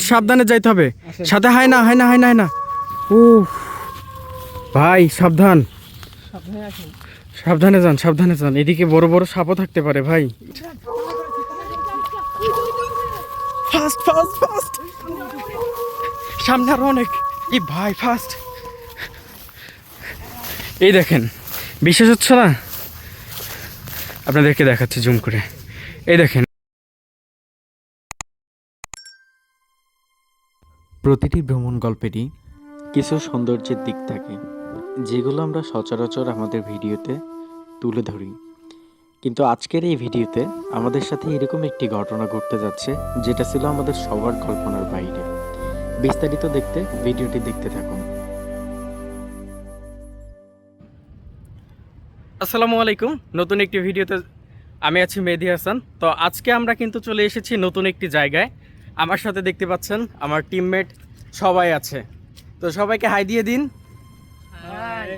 সাবধানে যাইতে হবে, সাথে হয় না হয় না হয় না হয় না। ও ভাই সাবধান, সাবধানে যান সাবধানে যান, এদিকে বড় বড় সাপও থাকতে পারে ভাই। ফাস্ট ফাস্ট ফাস্ট, সামনে আরো অনেক। এই ভাই ফাস্ট, এই দেখেন বিশ্বাস হচ্ছে না, আপনাদেরকে দেখাচ্ছি জুম করে। এই দেখেন, প্রতিটি ভ্রমণ গল্পেরই কিছু সৌন্দর্যের দিক থাকে, যেগুলো আমরা সচরাচর আমাদের ভিডিওতে তুলে ধরি। কিন্তু আজকের এই ভিডিওতে আমাদের সাথে এরকম একটি ঘটনা ঘটতে যাচ্ছে, যেটা ছিল আমাদের সবার কল্পনার বাইরে। বিস্তারিত দেখতে ভিডিওটি দেখতে থাকুন। আসসালামু আলাইকুম, নতুন একটি ভিডিওতে আমি আছি মেহেদী হাসান। তো আজকে আমরা কিন্তু চলে এসেছি নতুন একটি জায়গায়। আমার সাথে দেখতে পাচ্ছেন আমার টিমমেট সবাই আছে, তো সবাইকে হাই দিয়ে দিন। হাই।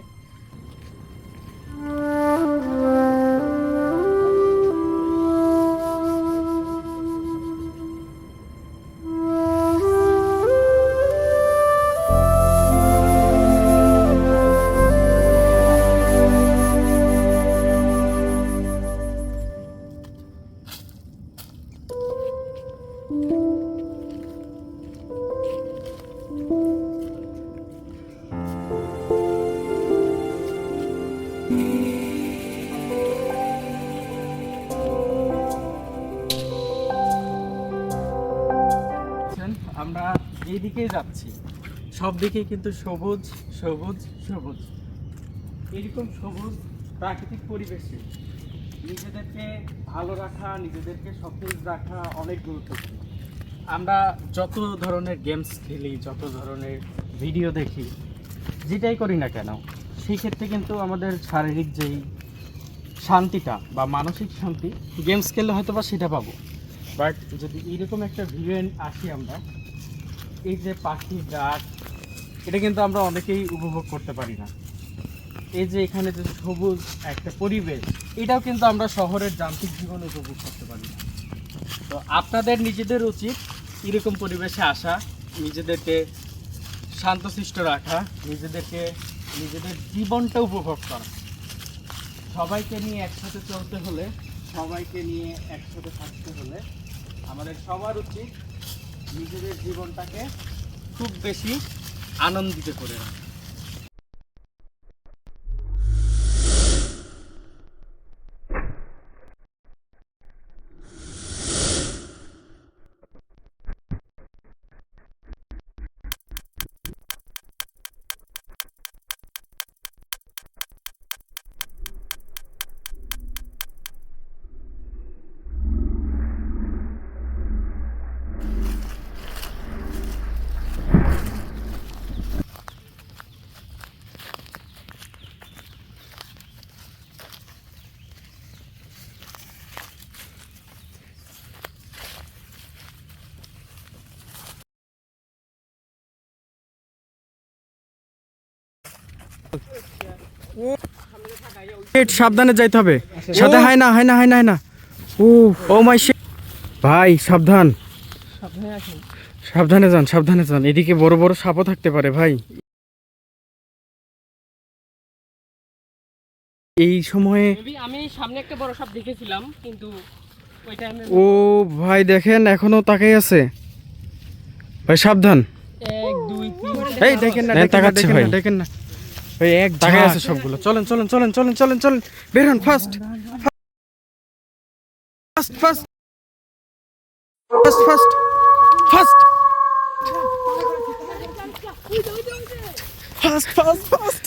আমরা এই দিকেই যাচ্ছি, সব দিকেই কিন্তু সবুজ সবুজ সবুজ। এরকম সবুজ প্রাকৃতিক পরিবেশে নিজেদেরকে ভালো রাখা, নিজেদেরকে সতেজ রাখা অনেক গুরুত্বপূর্ণ। আমরা যত ধরনের গেমস খেলি, যত ধরনের ভিডিও দেখি, যেটাই করি না কেন, সেই ক্ষেত্রে কিন্তু আমাদের শারীরিক যেই শান্তিটা বা মানসিক শান্তি গেমস খেললে হয়তো বা সেটা পাবো। বাট যদি এইরকম একটা ভিউ আসি আমরা, এই যে পাখির ডাক, এটা কিন্তু আমরা অনেকেই উপভোগ করতে পারি না। এই যে এখানে যে সবুজ একটা পরিবেশ, এটাও কিন্তু আমরা শহরের যান্ত্রিক জীবনে উপভোগ করতে পারি না। তো আপনাদের নিজেদের উচিত এরকম পরিবেশে আসা, নিজেদেরকে শান্তশিষ্ট রাখা, নিজেদের জীবনটা উপভোগ করা। সবাইকে নিয়ে একসাথে চলতে হলে, সবাইকে নিয়ে একসাথে থাকতে হলে আমাদের সবার উচিত নিজেদের জীবনটাকে খুব বেশি আনন্দিত করে রাখা। সাবধানে যাইতে হবে, সাথে হয় না হয় না হয় না হয় না। ও ও মাই ভাই সাবধান, সাবধানে যান সাবধানে যান, এদিকে বড় বড় সাপও থাকতে পারে ভাই। এই সময়ে আমি সামনে একটা বড় সাপ দেখেছিলাম, কিন্তু ওই টাইমে ও ভাই দেখেন এখনো তাকাই আছে ভাই, সাবধান। 1 2 3 এই দেখেন না, তাকাচ্ছে ভাই, দেখেন না ভাই, এক তাকাই আছে সবগুলো। চলেন চলেন চলেন চলেন চলেন চলেন, বের হন fast fast fast fast fast fast fast fast fast.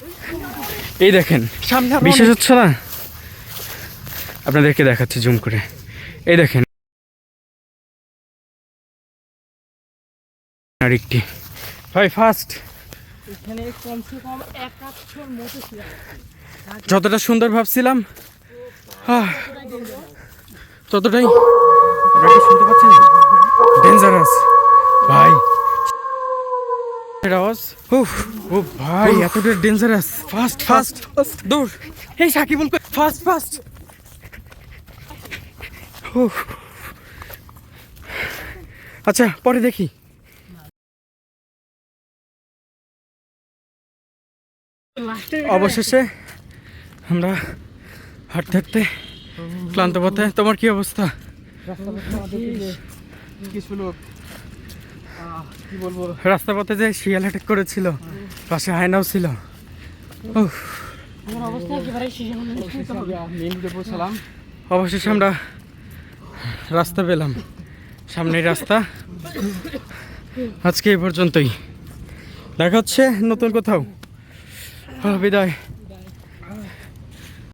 এই দেখেন সামনে বিশ্বাস হচ্ছে না, আপনাদেরকে দেখাচ্ছি জুম করে। এই দেখেন আরেকটি ভাই ফাস্ট। এখানে কমসে কম 1-800 মতো ছিল। যতটা সুন্দর ভাবছিলাম ততটাই, আপনারা কি শুনতে পাচ্ছেন? ডেঞ্জারাস ভাই আওয়াজ। ও ভাই এতটা ডেঞ্জারাস। ফাস্ট ফাস্ট ফাস্ট দৌড়। এই সাকিবুল ফাস্ট ফাস্ট। আচ্ছা পরে দেখি। অবশেষে আমরা হাঁটতে হাঁটতে ক্লান্ত পথে। তোমার কি অবস্থা? কিছু লোক কি বলবো, রাস্তা পথে যে শিয়াল অ্যাটাক করেছিল, পাশে হায়নাও ছিল। উফ, আমার অবস্থা একেবারে শেষে মনে হচ্ছে। মেন রোডে পৌঁছালাম। অবশেষে আমরা রাস্তা পেলাম, সামনের রাস্তা। আজকে এই পর্যন্তই, দেখা হচ্ছে নতুন কোথাও। বিদায়।